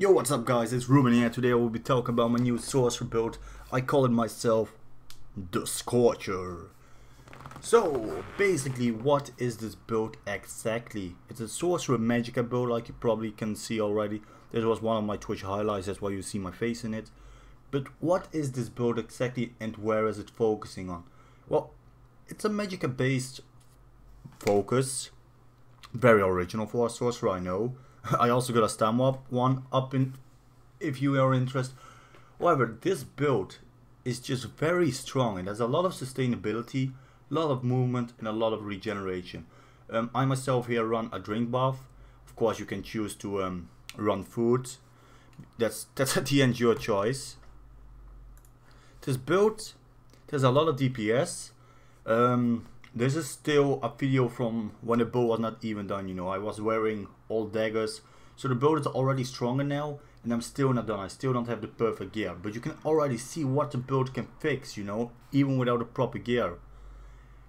Yo, what's up guys, it's Ruben here. Today I will be talking about my new sorcerer build. I call it myself the Scorcher. So, basically what is this build exactly? It's a sorcerer Magicka build, like you probably can see already. This was one of my Twitch highlights, that's why you see my face in it. But what is this build exactly and where is it focusing on? Well, it's a Magicka based focus. Very original for a sorcerer, I know. I also got a stam one up in if you are interested. However, this build is just very strong and has a lot of sustainability, a lot of movement and a lot of regeneration. I myself here run a drink bath. Of course you can choose to run food. That's at the end your choice. This build, there's a lot of DPS. This is still a video from when the build was not even done, you know. I was wearing all daggers. So the build is already stronger now. And I'm still not done. I still don't have the perfect gear. But you can already see what the build can fix, you know. Even without the proper gear.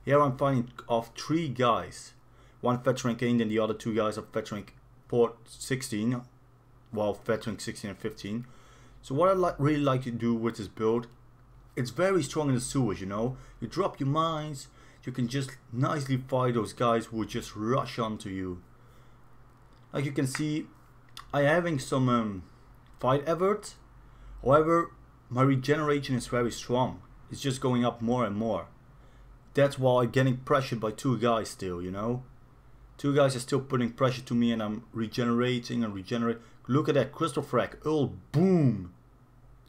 Here I'm fighting off 3 guys. One fetch rank 8 and the other 2 guys are fetch rank 16. Well, fetch rank 16 and 15. So what I really like to do with this build. It's very strong in the sewers, you know. You drop your mines. You can just nicely fight those guys who would just rush onto you. Like you can see, I'm having some fight effort. However, my regeneration is very strong. It's just going up more and more. That's why I'm getting pressured by 2 guys still, you know. 2 guys are still putting pressure to me and I'm regenerating and regenerating. Look at that crystal frag. Oh, boom.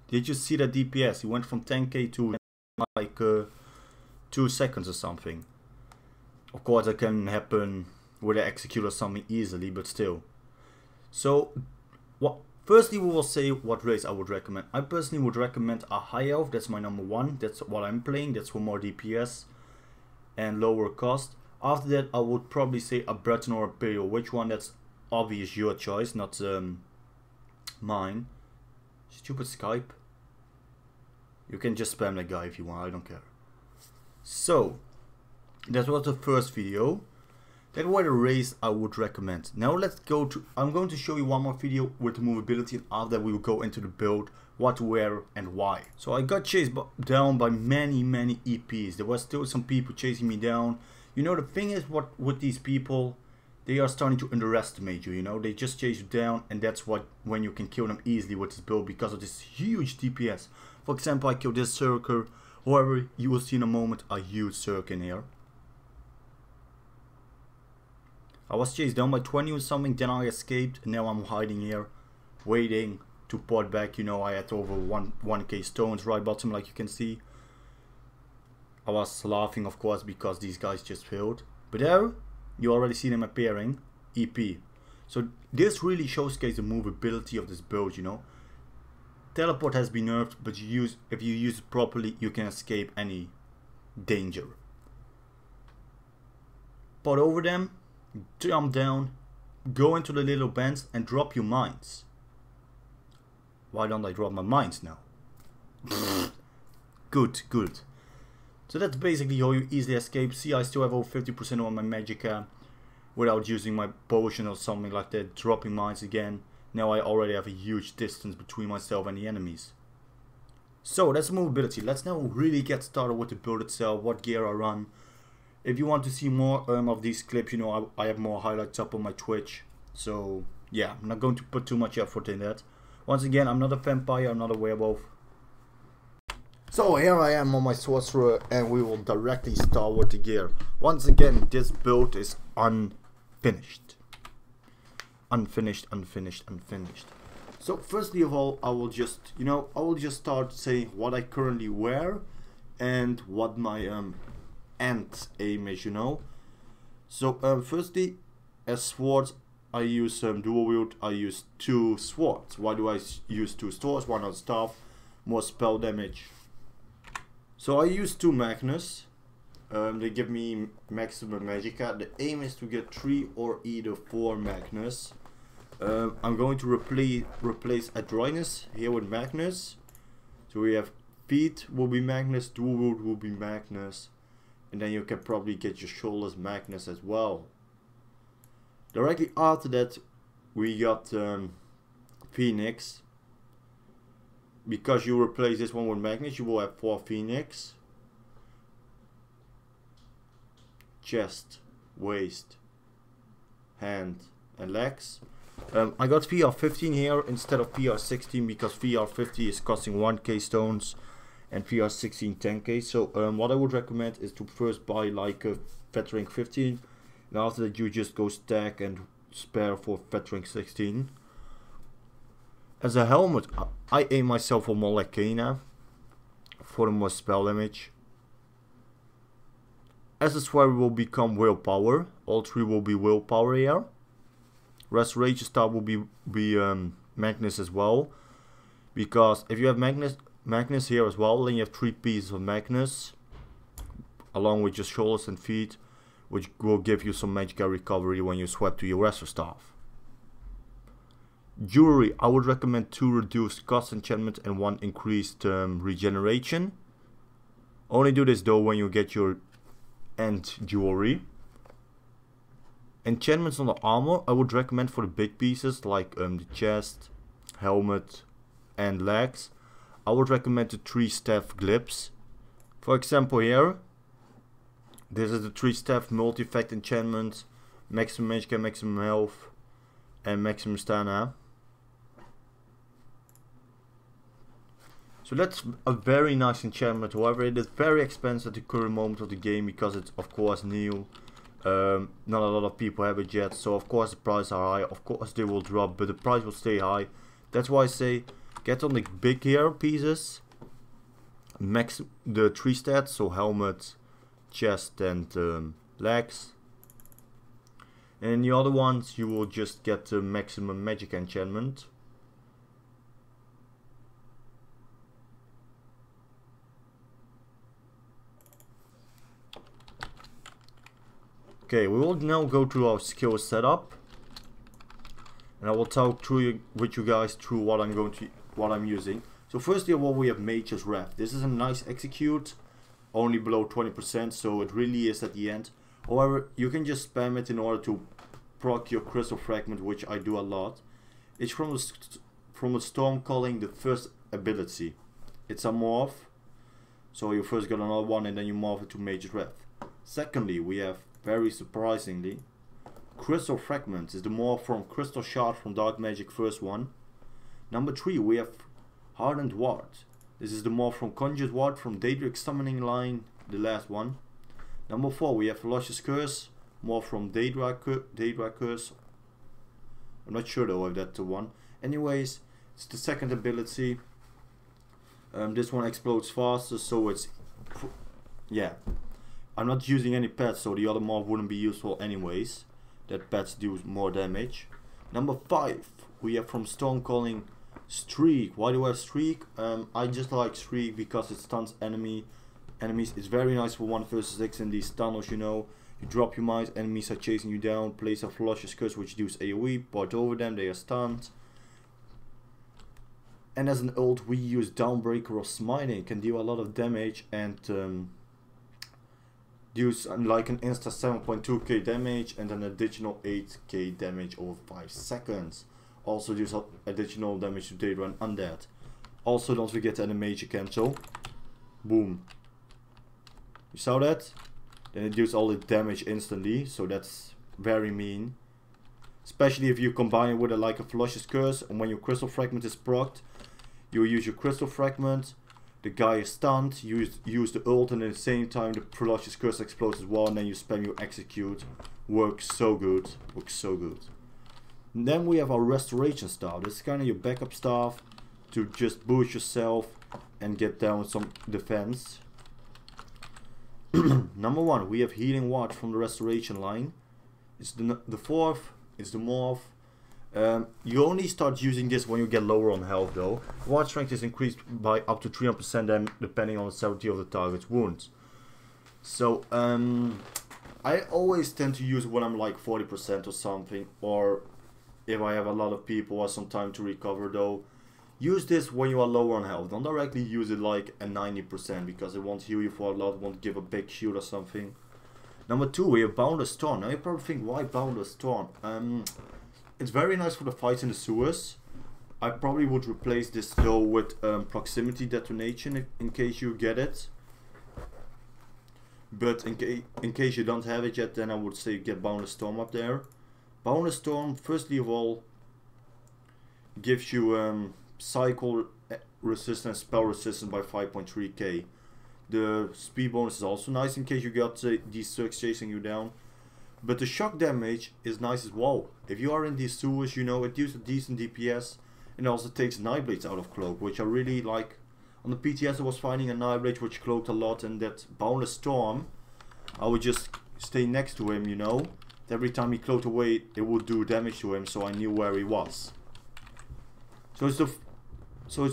Did you see that DPS? He went from 10k to like 2 seconds or something. Of course that can happen with an execute or something easily, but still. So firstly we will say what race I would recommend. I personally would recommend a high elf. That's my number 1. That's what I'm playing. That's for more DPS and lower cost. After that I would probably say a Breton or Imperial. Which one? That's obvious your choice, not mine. Stupid Skype. You can just spam that guy if you want, I don't care. So, that was the first video. That was the race I would recommend. Now let's go to, I'm going to show you one more video with the movability and after that we will go into the build, what to wear and why. So I got chased down by many EPs. There was still some people chasing me down. You know, the thing is what with these people, they are starting to underestimate you, you know. They just chase you down and that's when you can kill them easily with this build because of this huge DPS. For example, I killed this sorcer. However, you will see in a moment a huge sorc in here. I was chased down by 20 or something, then I escaped, and now I'm hiding here, waiting to port back. You know, I had over 1k stones right bottom, like you can see. I was laughing, of course, because these guys just failed. But there, you already see them appearing, EP. So this really showcases the movability of this build, you know. Teleport has been nerfed, but if you use it properly, you can escape any danger. Pot over them, jump down, go into the little bends and drop your mines. Why don't I drop my mines now? Good. So that's basically how you easily escape. See, I still have over 50% on my Magicka without using my potion or something like that. Dropping mines again. Now I already have a huge distance between myself and the enemies. So that's movability. Let's now really get started with the build itself, what gear I run. If you want to see more of these clips, you know, I have more highlights up on my Twitch. So yeah, I'm not going to put too much effort in that. Once again, I'm not a vampire, I'm not a werewolf. So here I am on my sorcerer and we will directly start with the gear. Once again, this build is unfinished. Unfinished. So firstly of all, I will just start saying what I currently wear and what my end aim is, you know. So firstly, as swords, I use dual wield. I use 2 swords. Why do I use 2 swords? Why not staff? More spell damage. So I use 2 Magnus. They give me maximum Magicka. The aim is to get 3 or either 4 Magnus. I'm going to replace Adroitness here with Magnus. So we have feet will be Magnus, dual wield will be Magnus, and then you can probably get your shoulders Magnus as well. Directly after that we got Phoenix. Because you replace this one with Magnus, you will have 4 Phoenix. Chest, waist, hand and legs. I got VR15 here instead of VR16 because VR50 is costing 1k stones and VR16 10k. So what I would recommend is to first buy like a veteran 15 and after that you just go stack and spare for veteran 16. As a helmet, I aim myself for more like Kana for the more spell damage. As a swear will become willpower, all 3 will be willpower here. Restoration star will be Magnus as well, because if you have Magnus here as well, then you have 3 pieces of Magnus along with your shoulders and feet, which will give you some Magicka recovery when you swap to your Restore Staff. Jewelry, I would recommend 2 reduced cost enchantment and 1 increased regeneration. Only do this though when you get your end jewelry. Enchantments on the armor, I would recommend for the big pieces like the chest, helmet and legs. I would recommend the 3 staff glyphs. For example here, this is the 3 staff multi-effect enchantment, maximum Magicka, maximum health and maximum stamina. So that's a very nice enchantment, however it is very expensive at the current moment of the game because it's of course new. Not a lot of people have it yet, so of course the prices are high, of course they will drop, but the price will stay high. That's why I say get on the big hero pieces, max the 3 stats, so helmet, chest and legs. And the other ones you will just get the maximum Magicka enchantment. Okay, we will now go to our skill setup, and I will talk through with you guys through what I'm using. So first of all, we have Mage's Wrath. This is a nice execute, only below 20%, so it really is at the end. However, you can just spam it in order to proc your crystal fragment, which I do a lot. It's from the storm calling, the first ability. It's a morph, so you first get another one and then you morph it to Mage's Wrath. Secondly, we have, very surprisingly, Crystal Fragments is the morph from Crystal Shard from Dark Magic first one. Number 3 we have Hardened Ward. This is the morph from Conjured Ward from Daedric Summoning line, the last one. Number 4 we have Luscious Curse, morph from Daedra Curse. I'm not sure though if that's the one. Anyways, it's the second ability. This one explodes faster, so it's, yeah. I'm not using any pets, so the other morph wouldn't be useful anyways. That pets do more damage. Number 5, we have from Stormcalling Streak. Why do I have Streak? I just like Streak because it stuns enemies. It's very nice for 1 versus 6 in these tunnels, you know. You drop your mines, enemies are chasing you down. Place a Luscious Curse which deals AoE. Part over them, they are stunned. And as an ult, we use Downbreaker or Smiting. Can deal a lot of damage and deals like an insta 7.2k damage and an additional 8k damage over 5 seconds. Also deals additional damage to Daedra and Undead. Also don't forget the animation cancel. Boom. You saw that? Then it deals all the damage instantly, so that's very mean. Especially if you combine it with a like a Luscious Curse, and when your Crystal Fragment is procced, you use your Crystal Fragment. The guy is stunned, use the ult, and at the same time the Luscious Curse explodes as well, and then you spam your execute. Works so good. Works so good. And then we have our Restoration Staff. This is kind of your backup staff to just boost yourself and get down with some defense. Number 1, we have Healing Watch from the Restoration line. It's the fourth, it's the morph. You only start using this when you get lower on health though. Watch strength is increased by up to 300% then depending on the severity of the target's wounds. So I always tend to use it when I'm like 40% or something, or if I have a lot of people or some time to recover though. Use this when you are lower on health. Don't directly use it like a 90% because it won't heal you for a lot, won't give a big shield or something. Number 2, we have Boundless Torn. Now you probably think, why Boundless Torn? It's very nice for the fights in the sewers. I probably would replace this though with proximity detonation in case you get it. But in case you don't have it yet, then I would say get Boundless Storm up there. Boundless Storm, firstly of all, gives you cycle resistance, spell resistance by 5.3k. The speed bonus is also nice in case you got these sorcs chasing you down. But the shock damage is nice as well. If you are in these sewers, you know, it gives a decent DPS. And it also takes Nightblades out of Cloak, which I really like. On the PTS I was finding a Nightblade which cloaked a lot, and that Boundless Storm, I would just stay next to him, you know. Every time he cloaked away, it would do damage to him, so I knew where he was. So it's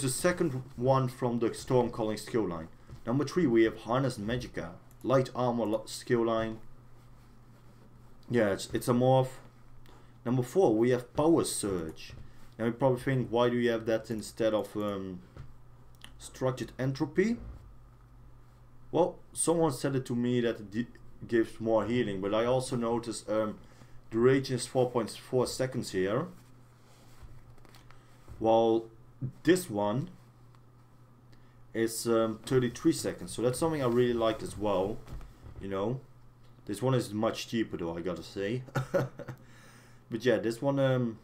the second one from the Storm Calling skill line. Number 3 we have Harness Magicka, light armor skill line. Yeah, it's a morph. Number 4 we have Power Surge. Now you probably think, why do you have that instead of Structured Entropy? Well, someone said it to me that it gives more healing, but I also noticed duration is 4.4 seconds here, while this one is 33 seconds. So that's something I really like as well, you know. This one is much cheaper though, I gotta say. But yeah, this one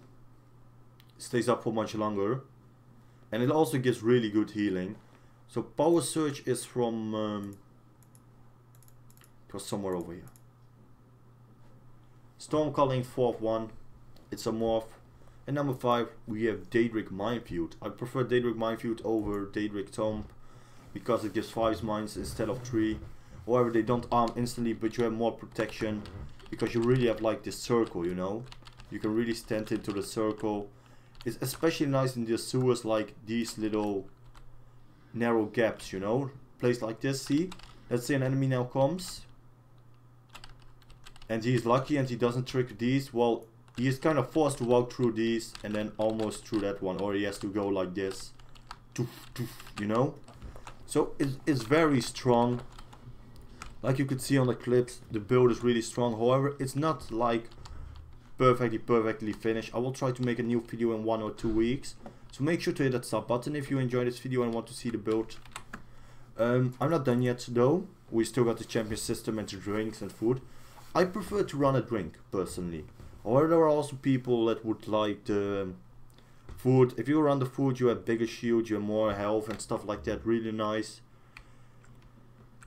stays up for much longer, and it also gives really good healing. So Power Surge is from somewhere over here. Storm Calling, 4th one, it's a morph. And number 5 we have Daedric Minefield. I prefer Daedric Minefield over Daedric Tomb because it gives 5 mines instead of 3. However, they don't arm instantly, but you have more protection because you really have like this circle, you know. You can really stand into the circle. It's especially nice in the sewers, like these little narrow gaps, you know. Place like this, see? Let's say an enemy now comes and he's lucky and he doesn't trigger these. Well, he is kind of forced to walk through these and then almost through that one, or he has to go like this, you know. So it's very strong. Like you could see on the clips, the build is really strong. However, it's not like perfectly finished. I will try to make a new video in 1 or 2 weeks. So make sure to hit that sub button if you enjoyed this video and want to see the build. I'm not done yet though. We still got the champion system and the drinks and food. I prefer to run a drink personally. Or there are also people that would like the food. If you run the food, you have bigger shield, you have more health and stuff like that. Really nice.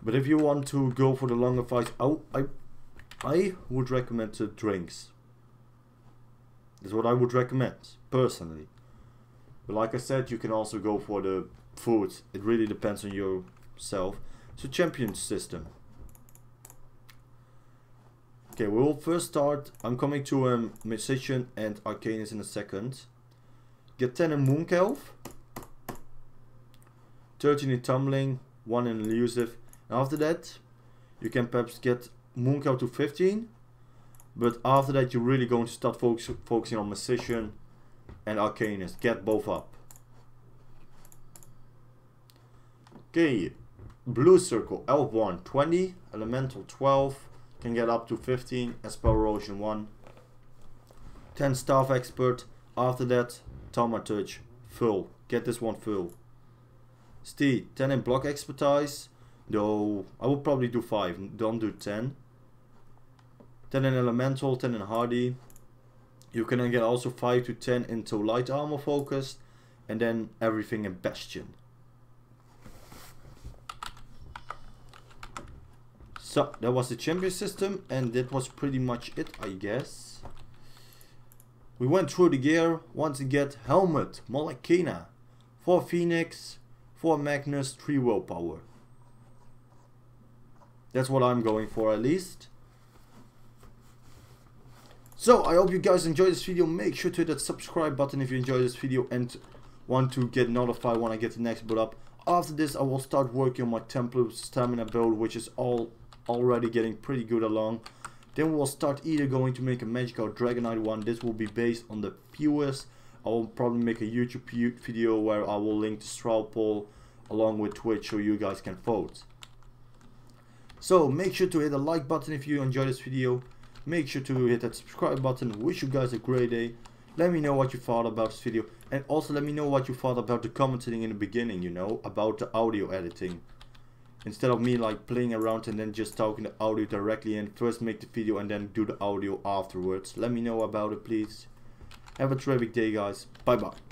But if you want to go for the longer fights, I would recommend the drinks. That's what I would recommend personally. But like I said, you can also go for the food. It really depends on yourself. So champion system. Okay, we will first start. I'm coming to Musician and Arcanist in a second. Get 10 in Moonkelf, 13 in Tumbling, 1 in Elusive. And after that, you can perhaps get Moonkelf to 15. But after that, you're really going to start focusing on Musician and Arcanist. Get both up. Okay, Blue Circle, Elf 1, 20, Elemental 12. Can get up to 15, and Spell Erosion 1. 10 Staff Expert. After that, Thaumaturge full. Get this one full. Steed, 10 in Block Expertise. Though I would probably do 5. Don't do 10. 10 in Elemental, 10 in Hardy. You can then get also 5 to 10 into Light Armor Focus, and then everything in Bastion. So that was the champion system, and that was pretty much it, I guess. We went through the gear. Once again, Helmet, Molekina, 4 Phoenix, 4 Magnus, 3 Willpower. That's what I'm going for at least. So I hope you guys enjoyed this video. Make sure to hit that subscribe button if you enjoyed this video and want to get notified when I get the next build up. After this, I will start working on my Templar Stamina build, which is already getting pretty good along. Then we will start either going to make a Magicka or Dragonite one. This will be based on the viewers. I will probably make a YouTube video where I will link the straw poll along with Twitch so you guys can vote. So make sure to hit the like button if you enjoyed this video. Make sure to hit that subscribe button. Wish you guys a great day. Let me know what you thought about this video, and also let me know what you thought about the commenting in the beginning, you know, about the audio editing. Instead of me like playing around and then just talking the audio directly in, first make the video and then do the audio afterwards. Let me know about it, please. Have a terrific day, guys. Bye bye.